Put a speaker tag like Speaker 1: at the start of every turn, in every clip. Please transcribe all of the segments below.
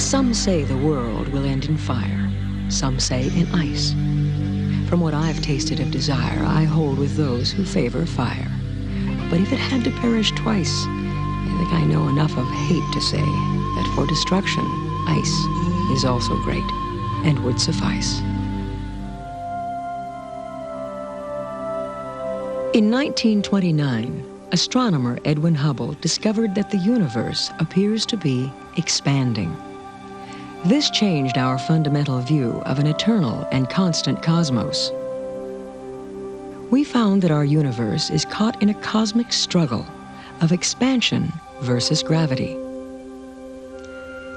Speaker 1: Some say the world will end in fire, some say in ice. From what I've tasted of desire, I hold with those who favor fire. But if it had to perish twice, I think I know enough of hate to say that for destruction, ice is also great and would suffice. In 1929, astronomer Edwin Hubble discovered that the universe appears to be expanding. This changed our fundamental view of an eternal and constant cosmos. We found that our universe is caught in a cosmic struggle of expansion versus gravity.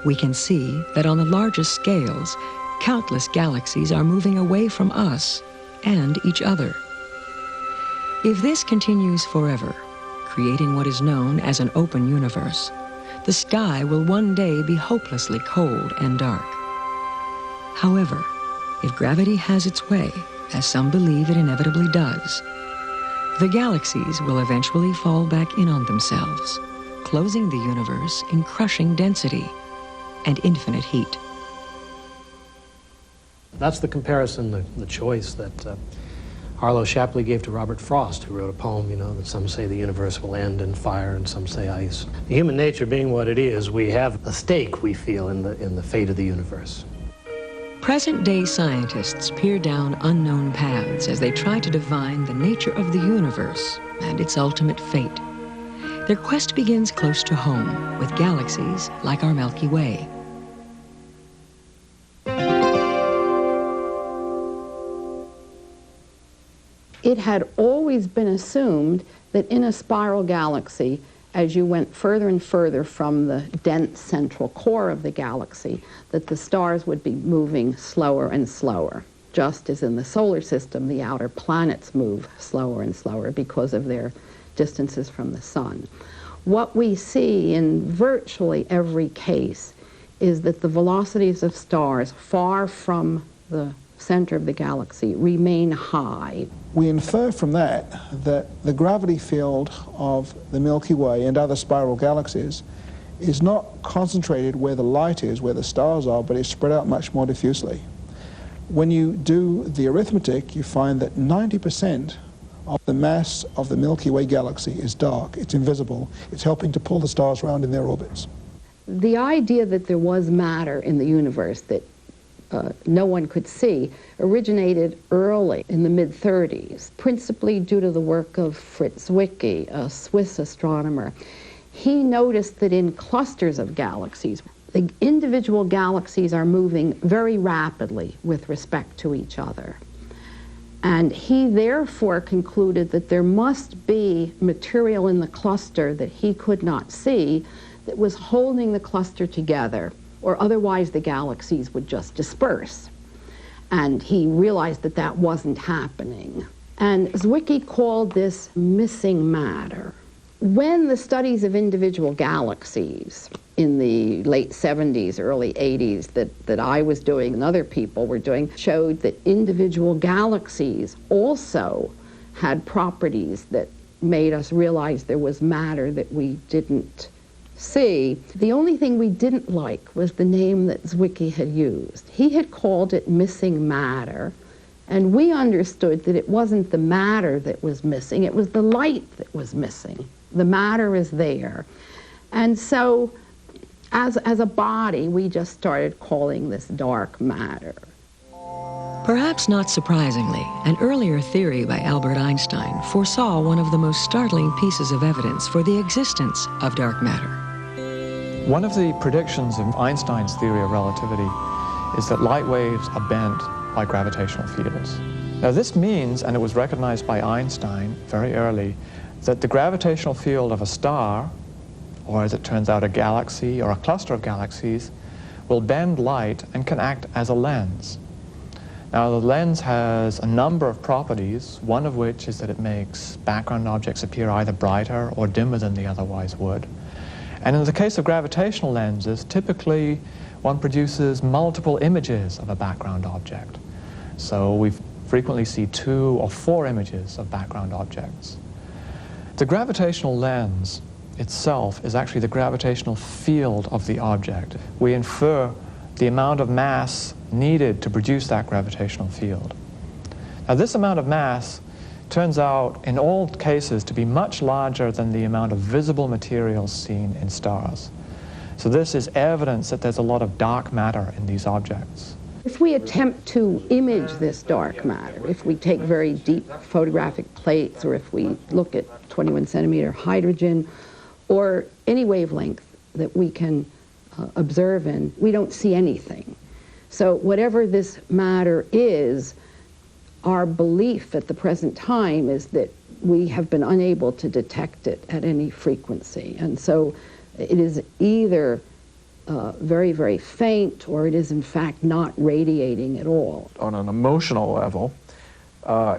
Speaker 1: We can see that on the largest scales, countless galaxies are moving away from us and each other. If this continues forever, creating what is known as an open universe, the sky will one day be hopelessly cold and dark. However, if gravity has its way, as some believe it inevitably does, the galaxies will eventually fall back in on themselves, closing the universe in crushing density and infinite heat.
Speaker 2: That's the comparison, the choice that Harlow Shapley gave to Robert Frost, who wrote a poem, that some say the universe will end in fire and some say ice. Human nature being what it is, we have a stake, we feel, in the fate of the universe.
Speaker 1: Present-day scientists peer down unknown paths as they try to divine the nature of the universe and its ultimate fate. Their quest begins close to home, with galaxies like our Milky Way.
Speaker 3: It had always been assumed that in a spiral galaxy, as you went further and further from the dense central core of the galaxy, that the stars would be moving slower and slower. Just as in the solar system, the outer planets move slower and slower because of their distances from the sun. What we see in virtually every case is that the velocities of stars far from the center of the galaxy remain high.
Speaker 4: We infer from that the gravity field of the Milky Way and other spiral galaxies is not concentrated where the light is, where the stars are, but is spread out much more diffusely. When you do the arithmetic, you find that 90% of the mass of the Milky Way galaxy is dark, it's invisible, it's helping to pull the stars around in their orbits.
Speaker 3: The idea that there was matter in the universe that no one could see originated early in the mid-30s, principally due to the work of Fritz Zwicky, a Swiss astronomer. He noticed that in clusters of galaxies, the individual galaxies are moving very rapidly with respect to each other. And he therefore concluded that there must be material in the cluster that he could not see that was holding the cluster together, or otherwise the galaxies would just disperse. And he realized that that wasn't happening. And Zwicky called this missing matter. When the studies of individual galaxies in the late 70s, early 80s that I was doing and other people were doing showed that individual galaxies also had properties that made us realize there was matter that we didn't see. The only thing we didn't like was the name that Zwicky had used. He had called it missing matter, and we understood that it wasn't the matter that was missing, it was the light that was missing. The matter is there. And so, as a body, we just started calling this dark matter.
Speaker 1: Perhaps not surprisingly, an earlier theory by Albert Einstein foresaw one of the most startling pieces of evidence for the existence of dark matter.
Speaker 5: One of the predictions of Einstein's theory of relativity is that light waves are bent by gravitational fields. Now this means, and it was recognized by Einstein very early, that the gravitational field of a star, or as it turns out a galaxy or a cluster of galaxies, will bend light and can act as a lens. Now the lens has a number of properties, one of which is that it makes background objects appear either brighter or dimmer than they otherwise would. And in the case of gravitational lenses, typically one produces multiple images of a background object. So we frequently see 2 or 4 images of background objects. The gravitational lens itself is actually the gravitational field of the object. We infer the amount of mass needed to produce that gravitational field. Now, this amount of mass turns out in all cases to be much larger than the amount of visible materials seen in stars. So this is evidence that there's a lot of dark matter in these objects.
Speaker 3: If we attempt to image this dark matter, if we take very deep photographic plates, or if we look at 21 centimeter hydrogen, or any wavelength that we can observe in, we don't see anything. So whatever this matter is, our belief at the present time is that we have been unable to detect it at any frequency. And so it is either very, very faint, or it is in fact not radiating at all.
Speaker 6: On an emotional level,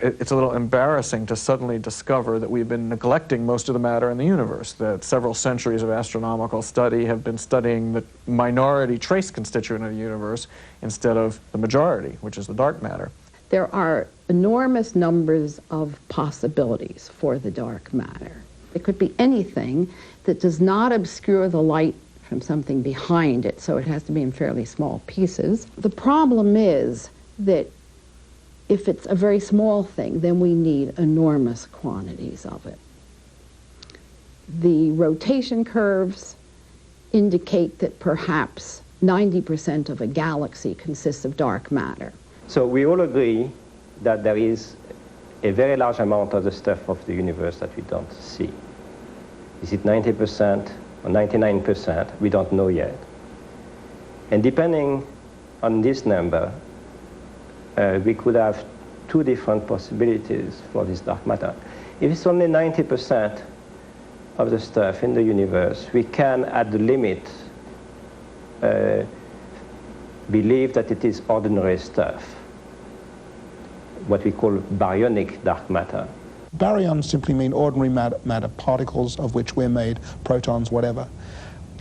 Speaker 6: it's a little embarrassing to suddenly discover that we've been neglecting most of the matter in the universe, that several centuries of astronomical study have been studying the minority trace constituent of the universe instead of the majority, which is the dark matter.
Speaker 3: There are enormous numbers of possibilities for the dark matter. It could be anything that does not obscure the light from something behind it, so it has to be in fairly small pieces. The problem is that if it's a very small thing, then we need enormous quantities of it. The rotation curves indicate that perhaps 90% of a galaxy consists of dark matter.
Speaker 7: So we all agree that there is a very large amount of the stuff of the universe that we don't see. Is it 90% or 99%? We don't know yet. And depending on this number, we could have two different possibilities for this dark matter. If it's only 90% of the stuff in the universe, we can, at the limit, believe that it is ordinary stuff, what we call baryonic dark matter.
Speaker 4: Baryons simply mean ordinary matter, particles of which we're made, protons, whatever.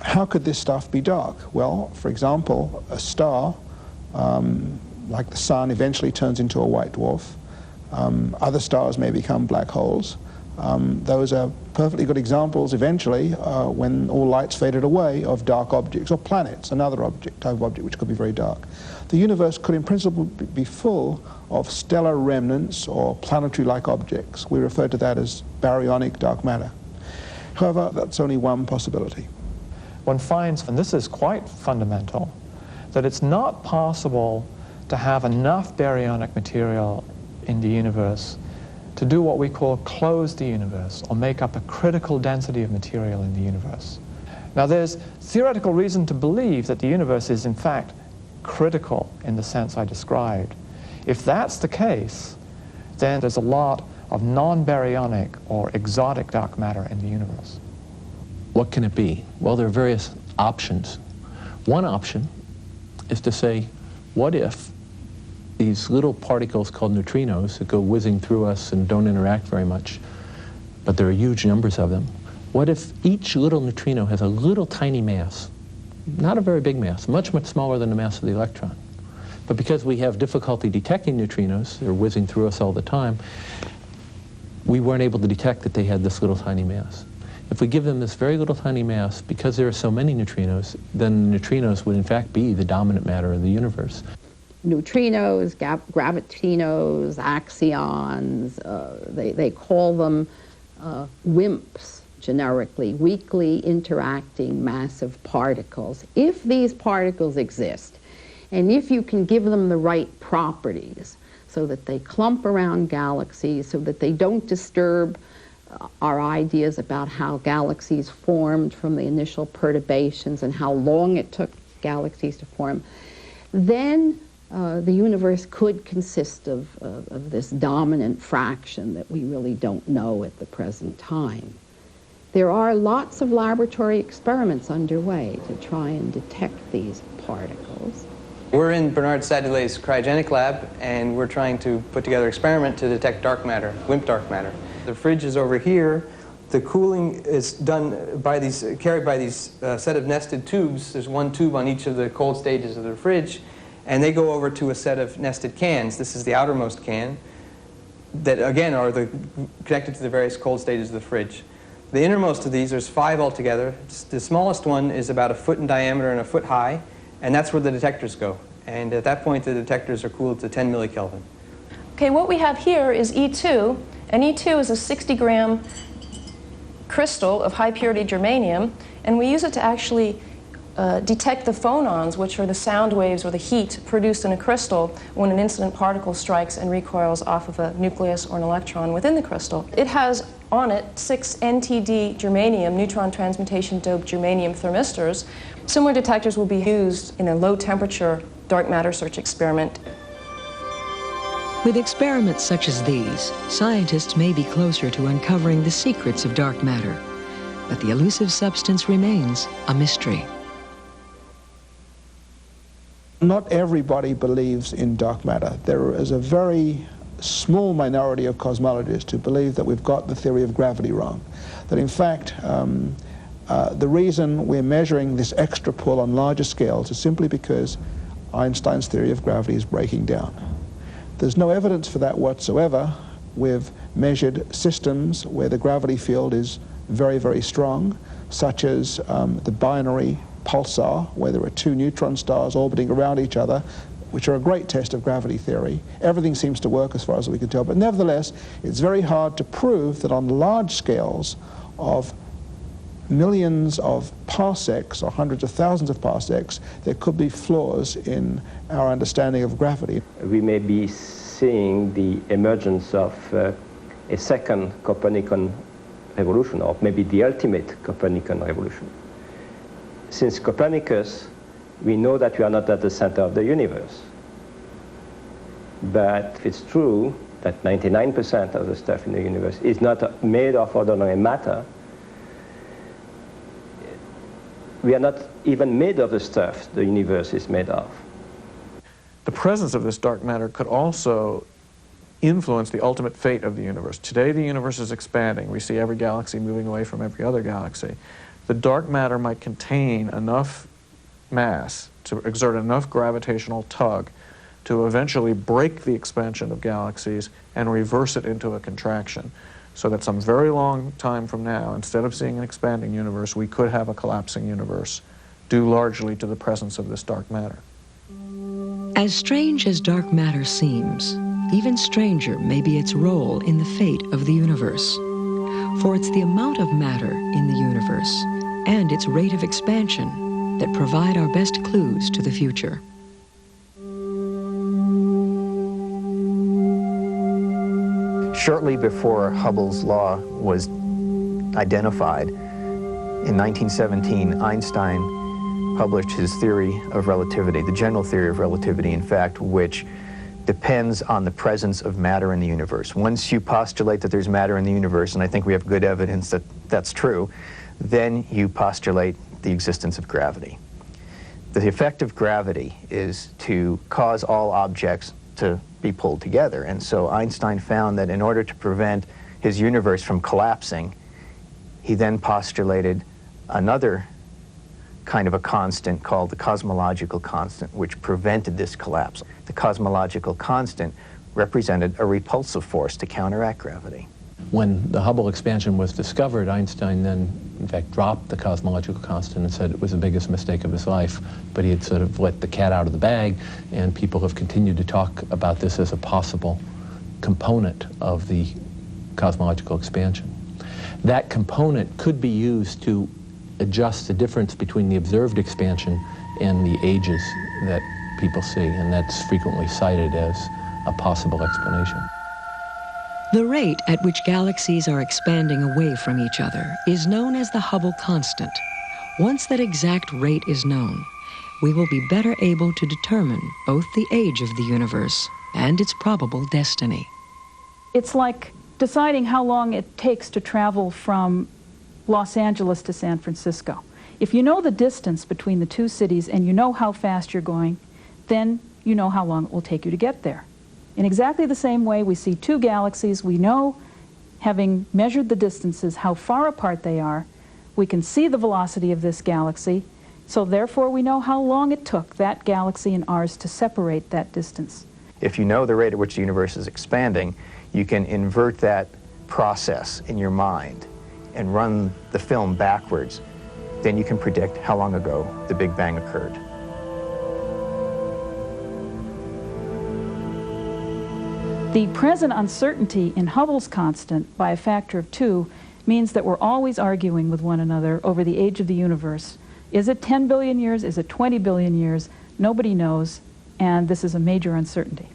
Speaker 4: How could this stuff be dark? Well, for example, a star, like the sun, eventually turns into a white dwarf. Other stars may become black holes. Those are perfectly good examples, eventually, when all light's faded away, of dark objects, or planets, another type of object which could be very dark. The universe could in principle be full of stellar remnants or planetary-like objects. We refer to that as baryonic dark matter. However, that's only one possibility.
Speaker 5: One finds, and this is quite fundamental, that it's not possible to have enough baryonic material in the universe to do what we call close the universe, or make up a critical density of material in the universe. Now, there's theoretical reason to believe that the universe is in fact critical in the sense I described. If that's the case, then there's a lot of non-baryonic or exotic dark matter in the universe.
Speaker 8: What can it be? Well, there are various options. One option is to say, what if these little particles called neutrinos that go whizzing through us and don't interact very much, but there are huge numbers of them, what if each little neutrino has a little tiny mass, not a very big mass, much, much smaller than the mass of the electron? But because we have difficulty detecting neutrinos, they're whizzing through us all the time, we weren't able to detect that they had this little tiny mass. If we give them this very little tiny mass, because there are so many neutrinos, then neutrinos would in fact be the dominant matter of the universe.
Speaker 3: Neutrinos, gravitinos, axions, they call them WIMPs, generically, weakly interacting massive particles. If these particles exist, and if you can give them the right properties, so that they clump around galaxies, so that they don't disturb our ideas about how galaxies formed from the initial perturbations and how long it took galaxies to form, then the universe could consist of this dominant fraction that we really don't know at the present time. There are lots of laboratory experiments underway to try and detect these particles.
Speaker 9: We're in Bernard Sadulay's cryogenic lab, and we're trying to put together an experiment to detect dark matter, WIMP dark matter. The fridge is over here. The cooling is done by these, carried by these set of nested tubes. There's one tube on each of the cold stages of the fridge, and they go over to a set of nested cans. This is the outermost can that, again, are connected to the various cold stages of the fridge. The innermost of these, there's 5 altogether. The smallest one is about 1 foot in diameter and 1 foot high, and that's where the detectors go. And at that point, the detectors are cooled to 10 millikelvin.
Speaker 10: Okay, what we have here is E2, and E2 is a 60-gram crystal of high-purity germanium, and we use it to actually detect the phonons, which are the sound waves or the heat produced in a crystal when an incident particle strikes and recoils off of a nucleus or an electron within the crystal. It has on it 6 NTD germanium, neutron transmutation doped germanium thermistors. Similar detectors will be used in a low-temperature dark matter search experiment.
Speaker 1: With experiments such as these, scientists may be closer to uncovering the secrets of dark matter, but the elusive substance remains a mystery.
Speaker 4: Not everybody believes in dark matter. There is a very small minority of cosmologists who believe that we've got the theory of gravity wrong. That in fact, the reason we're measuring this extra pull on larger scales is simply because Einstein's theory of gravity is breaking down. There's no evidence for that whatsoever. We've measured systems where the gravity field is very, very strong, such as the binary pulsar, where there are 2 neutron stars orbiting around each other, which are a great test of gravity theory. Everything seems to work as far as we can tell, but nevertheless, it's very hard to prove that on large scales of millions of parsecs or hundreds of thousands of parsecs, there could be flaws in our understanding of gravity.
Speaker 7: We may be seeing the emergence of a second Copernican revolution, or maybe the ultimate Copernican revolution. Since Copernicus, we know that we are not at the center of the universe. But it's true that 99% of the stuff in the universe is not made of ordinary matter. We are not even made of the stuff the universe is made of.
Speaker 6: The presence of this dark matter could also influence the ultimate fate of the universe. Today the universe is expanding. We see every galaxy moving away from every other galaxy. The dark matter might contain enough mass to exert enough gravitational tug to eventually break the expansion of galaxies and reverse it into a contraction, so that some very long time from now, instead of seeing an expanding universe, we could have a collapsing universe, due largely to the presence of this dark matter.
Speaker 1: As strange as dark matter seems, even stranger may be its role in the fate of the universe. For it's the amount of matter in the universe and its rate of expansion that provide our best clues to the future.
Speaker 11: Shortly before Hubble's law was identified, in 1917, Einstein published his theory of relativity, the general theory of relativity, in fact, which depends on the presence of matter in the universe. Once you postulate that there's matter in the universe, and I think we have good evidence that that's true, then you postulate the existence of gravity. The effect of gravity is to cause all objects to be pulled together, and so Einstein found that in order to prevent his universe from collapsing, he then postulated another kind of a constant called the cosmological constant, which prevented this collapse. The cosmological constant represented a repulsive force to counteract gravity.
Speaker 8: When the Hubble expansion was discovered, Einstein then, in fact, dropped the cosmological constant and said it was the biggest mistake of his life, but he had sort of let the cat out of the bag, and people have continued to talk about this as a possible component of the cosmological expansion. That component could be used to adjust the difference between the observed expansion and the ages that people see, and that's frequently cited as a possible explanation.
Speaker 1: The rate at which galaxies are expanding away from each other is known as the Hubble constant. Once that exact rate is known, we will be better able to determine both the age of the universe and its probable destiny.
Speaker 12: It's like deciding how long it takes to travel from Los Angeles to San Francisco. If you know the distance between the two cities and you know how fast you're going, then you know how long it will take you to get there. In exactly the same way, we see two galaxies. We know, having measured the distances, how far apart they are. We can see the velocity of this galaxy, so therefore we know how long it took that galaxy and ours to separate that distance.
Speaker 11: If you know the rate at which the universe is expanding, you can invert that process in your mind and run the film backwards, then you can predict how long ago the Big Bang occurred.
Speaker 12: The present uncertainty in Hubble's constant by a factor of 2 means that we're always arguing with one another over the age of the universe. Is it 10 billion years? Is it 20 billion years? Nobody knows, and this is a major uncertainty.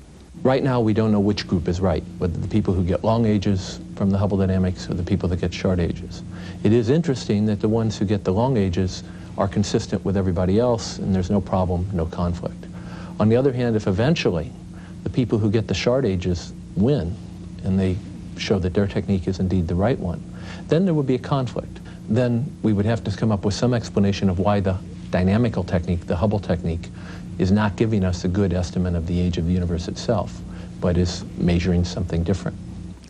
Speaker 8: Right now, we don't know which group is right, whether the people who get long ages from the Hubble dynamics or the people that get short ages. It is interesting that the ones who get the long ages are consistent with everybody else, and there's no problem, no conflict. On the other hand, if eventually the people who get the short ages win, and they show that their technique is indeed the right one, then there would be a conflict. Then we would have to come up with some explanation of why the dynamical technique, the Hubble technique, is not giving us a good estimate of the age of the universe itself, but is measuring something different.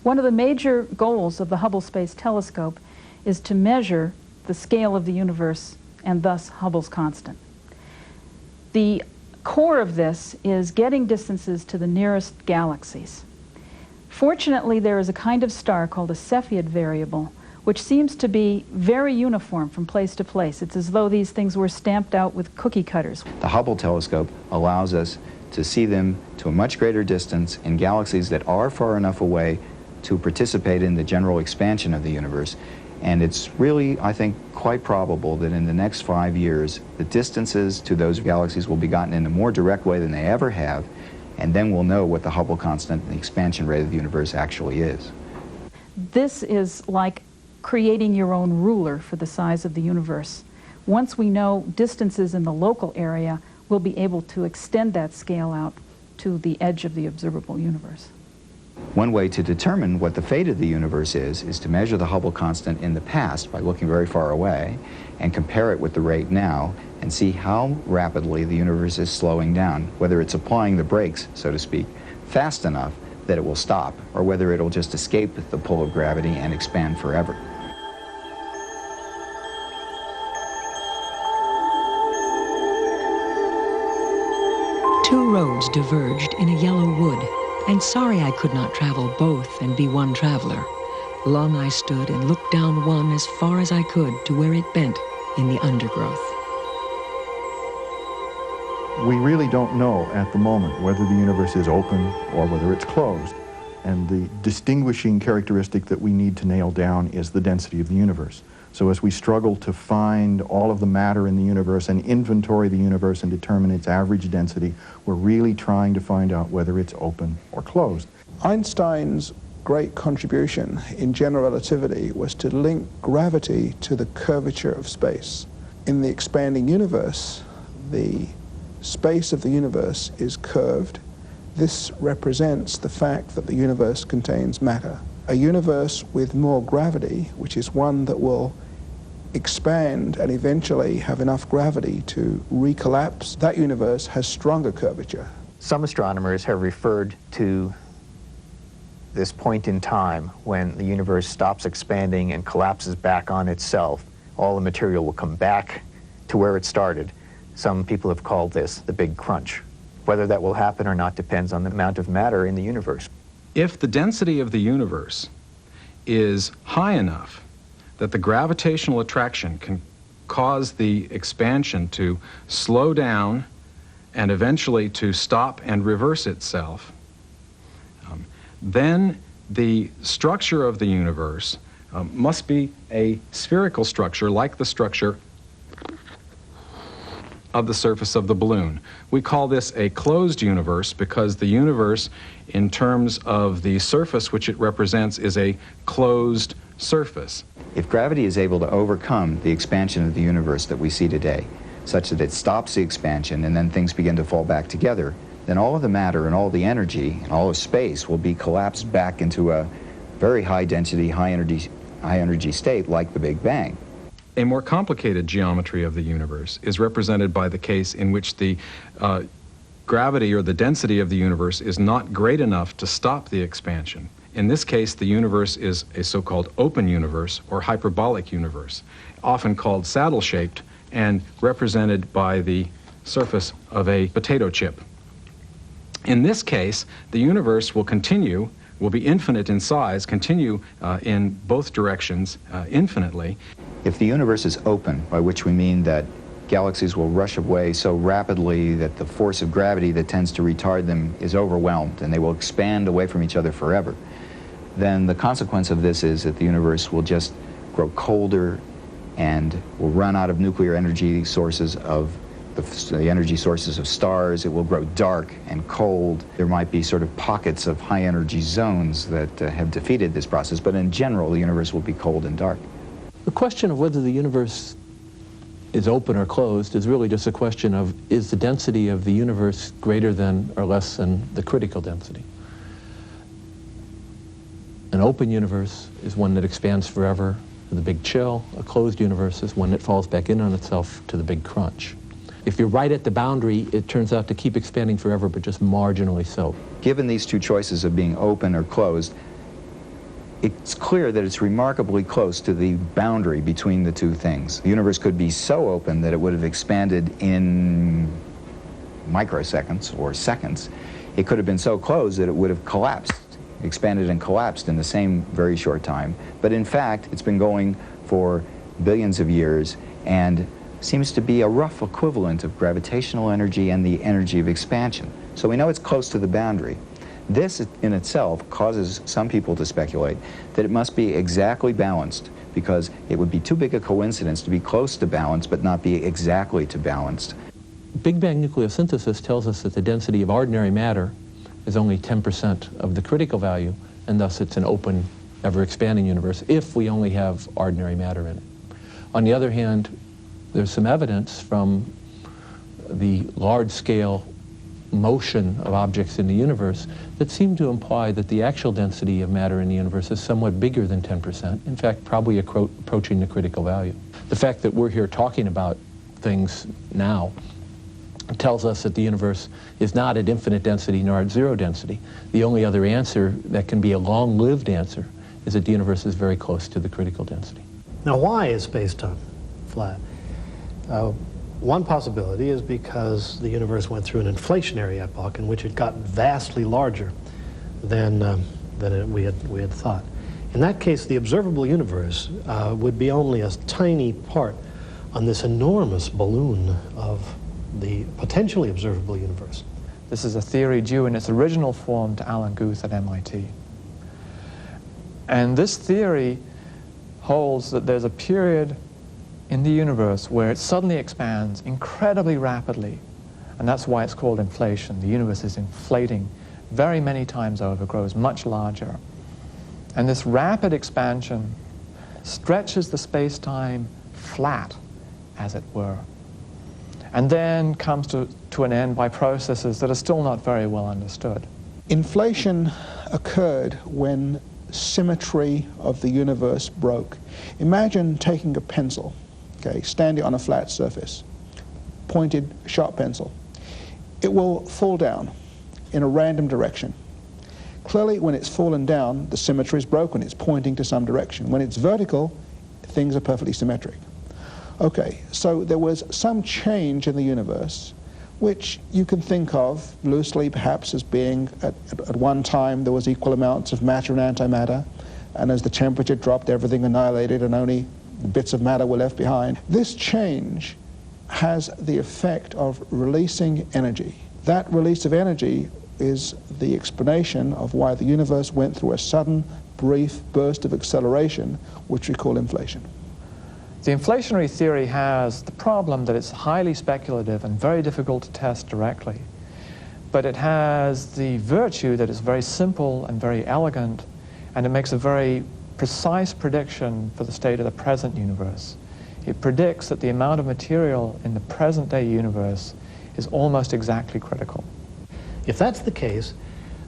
Speaker 12: One of the major goals of the Hubble Space Telescope is to measure the scale of the universe and thus Hubble's constant. The core of this is getting distances to the nearest galaxies. Fortunately, there is a kind of star called a Cepheid variable, which seems to be very uniform from place to place. It's as though these things were stamped out with cookie cutters.
Speaker 13: The Hubble telescope allows us to see them to a much greater distance in galaxies that are far enough away to participate in the general expansion of the universe. And it's really, I think, quite probable that in the next 5 years, the distances to those galaxies will be gotten in a more direct way than they ever have, and then we'll know what the Hubble constant and the expansion rate of the universe actually is.
Speaker 12: This is like creating your own ruler for the size of the universe. Once we know distances in the local area, we'll be able to extend that scale out to the edge of the observable universe.
Speaker 13: One way to determine what the fate of the universe is to measure the Hubble constant in the past by looking very far away and compare it with the rate now and see how rapidly the universe is slowing down, whether it's applying the brakes, so to speak, fast enough that it will stop, or whether it'll just escape the pull of gravity and expand forever.
Speaker 1: Two roads diverged in a yellow wood, and sorry I could not travel both and be one traveler. Long I stood and looked down one as far as I could to where it bent in the undergrowth.
Speaker 14: We really don't know at the moment whether the universe is open or whether it's closed. And the distinguishing characteristic that we need to nail down is the density of the universe. So as we struggle to find all of the matter in the universe and inventory the universe and determine its average density, we're really trying to find out whether it's open or closed.
Speaker 4: Einstein's great contribution in general relativity was to link gravity to the curvature of space. In the expanding universe, the space of the universe is curved. This represents the fact that the universe contains matter. A universe with more gravity, which is one that will expand and eventually have enough gravity to recollapse, that universe has stronger curvature.
Speaker 11: Some astronomers have referred to this point in time when the universe stops expanding and collapses back on itself. All the material will come back to where it started. Some people have called this the Big Crunch. Whether that will happen or not depends on the amount of matter in the universe.
Speaker 15: If the density of the universe is high enough that the gravitational attraction can cause the expansion to slow down and eventually to stop and reverse itself, then the structure of the universe must be a spherical structure like the structure of the surface of the balloon. We call this a closed universe because the universe, in terms of the surface which it represents, is a closed surface.
Speaker 13: If gravity is able to overcome the expansion of the universe that we see today, such that it stops the expansion and then things begin to fall back together, then all of the matter and all the energy and all of space will be collapsed back into a very high density, high energy state like the Big Bang.
Speaker 15: A more complicated geometry of the universe is represented by the case in which the gravity or the density of the universe is not great enough to stop the expansion. In this case, the universe is a so-called open universe or hyperbolic universe, often called saddle-shaped and represented by the surface of a potato chip. In this case, the universe will continue will be infinite in size, continue in both directions infinitely.
Speaker 13: If the universe is open, by which we mean that galaxies will rush away so rapidly that the force of gravity that tends to retard them is overwhelmed and they will expand away from each other forever, then the consequence of this is that the universe will just grow colder and will run out of nuclear energy sources of the energy sources of stars. It will grow dark and cold. There might be sort of pockets of high energy zones that have defeated this process, but in general the universe will be cold and dark.
Speaker 8: The question of whether the universe is open or closed is really just a question of, is the density of the universe greater than or less than the critical density? An open universe is one that expands forever to the big chill. A closed universe is one that falls back in on itself to the big crunch. If you're right at the boundary, it turns out to keep expanding forever, but just marginally so.
Speaker 13: Given these two choices of being open or closed, it's clear that it's remarkably close to the boundary between the two things. The universe could be so open that it would have expanded in microseconds or seconds. It could have been so closed that it would have collapsed, expanded and collapsed in the same very short time. But in fact, it's been going for billions of years and seems to be a rough equivalent of gravitational energy and the energy of expansion. So we know it's close to the boundary. This in itself causes some people to speculate that it must be exactly balanced, because it would be too big a coincidence to be close to balance but not be exactly to balanced.
Speaker 8: Big Bang nucleosynthesis tells us that the density of ordinary matter is only 10% of the critical value, and thus it's an open, ever-expanding universe if we only have ordinary matter in it. On the other hand, there's some evidence from the large-scale motion of objects in the universe that seem to imply that the actual density of matter in the universe is somewhat bigger than 10%, in fact, probably approaching the critical value. The fact that we're here talking about things now tells us that the universe is not at infinite density nor at zero density. The only other answer that can be a long-lived answer is that the universe is very close to the critical density.
Speaker 2: Now, why is space-time flat? One possibility is because the universe went through an inflationary epoch in which it got vastly larger than we had thought. In that case, the observable universe would be only a tiny part on this enormous balloon of the potentially observable universe.
Speaker 5: This is a theory due in its original form to Alan Guth at MIT. And this theory holds that there's a period in the universe where it suddenly expands incredibly rapidly, and that's why it's called inflation. The universe is inflating very many times over, grows much larger. And this rapid expansion stretches the space-time flat, as it were, and then comes to an end by processes that are still not very well understood.
Speaker 4: Inflation occurred when symmetry of the universe broke. Imagine taking a pencil, okay, standing on a flat surface, pointed, sharp pencil. It will fall down in a random direction. Clearly, when it's fallen down, the symmetry is broken. It's pointing to some direction. When it's vertical, things are perfectly symmetric. Okay, so there was some change in the universe, which you can think of loosely perhaps as being at one time there was equal amounts of matter and antimatter, and as the temperature dropped, everything annihilated and only bits of matter were left behind. This change has the effect of releasing energy. That release of energy is the explanation of why the universe went through a sudden, brief burst of acceleration, which we call inflation.
Speaker 5: The inflationary theory has the problem that it's highly speculative and very difficult to test directly. But it has the virtue that it's very simple and very elegant, and it makes a very precise prediction for the state of the present universe. It predicts that the amount of material in the present-day universe is almost exactly critical.
Speaker 2: If that's the case,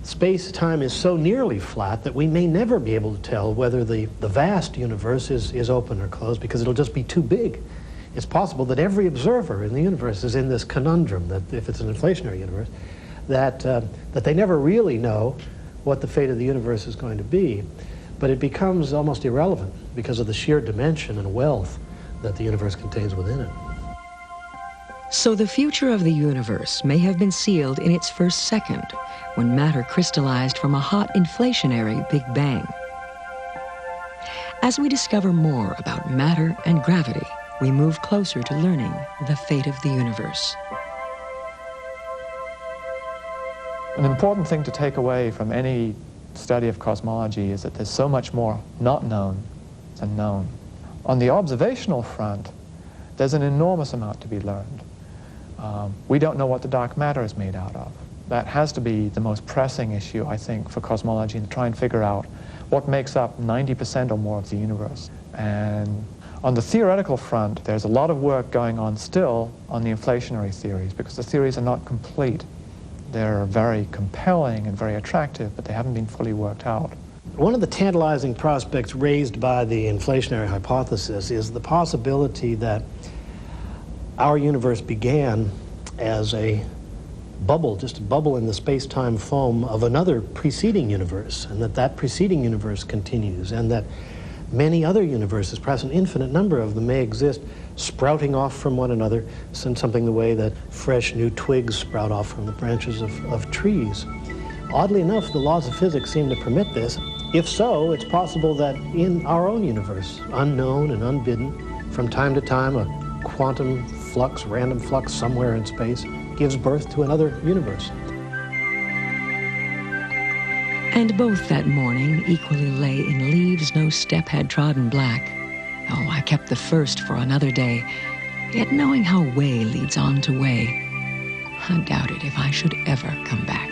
Speaker 2: space-time is so nearly flat that we may never be able to tell whether the vast universe is open or closed, because it'll just be too big. It's possible that every observer in the universe is in this conundrum, that if it's an inflationary universe, that they never really know what the fate of the universe is going to be. But it becomes almost irrelevant because of the sheer dimension and wealth that the universe contains within it.
Speaker 1: So the future of the universe may have been sealed in its first second, when matter crystallized from a hot inflationary Big Bang. As we discover more about matter and gravity, we move closer to learning the fate of the universe.
Speaker 5: An important thing to take away from any study of cosmology is that there's so much more not known than known. On the observational front, there's an enormous amount to be learned. We don't know what the dark matter is made out of. That has to be the most pressing issue, I think, for cosmology, to try and figure out what makes up 90% or more of the universe. And on the theoretical front, there's a lot of work going on still on the inflationary theories, because the theories are not complete. They're very compelling and very attractive, but they haven't been fully worked out.
Speaker 2: One of the tantalizing prospects raised by the inflationary hypothesis is the possibility that our universe began as a bubble, just a bubble in the space-time foam of another preceding universe, and that preceding universe continues, and that many other universes, perhaps an infinite number of them, may exist sprouting off from one another, something the way that fresh new twigs sprout off from the branches of trees. Oddly enough, the laws of physics seem to permit this. If so, it's possible that in our own universe, unknown and unbidden, from time to time a quantum flux, random flux somewhere in space, gives birth to another universe.
Speaker 1: And both that morning equally lay in leaves no step had trodden black. Oh, I kept the first for another day, yet knowing how way leads on to way, I doubted if I should ever come back.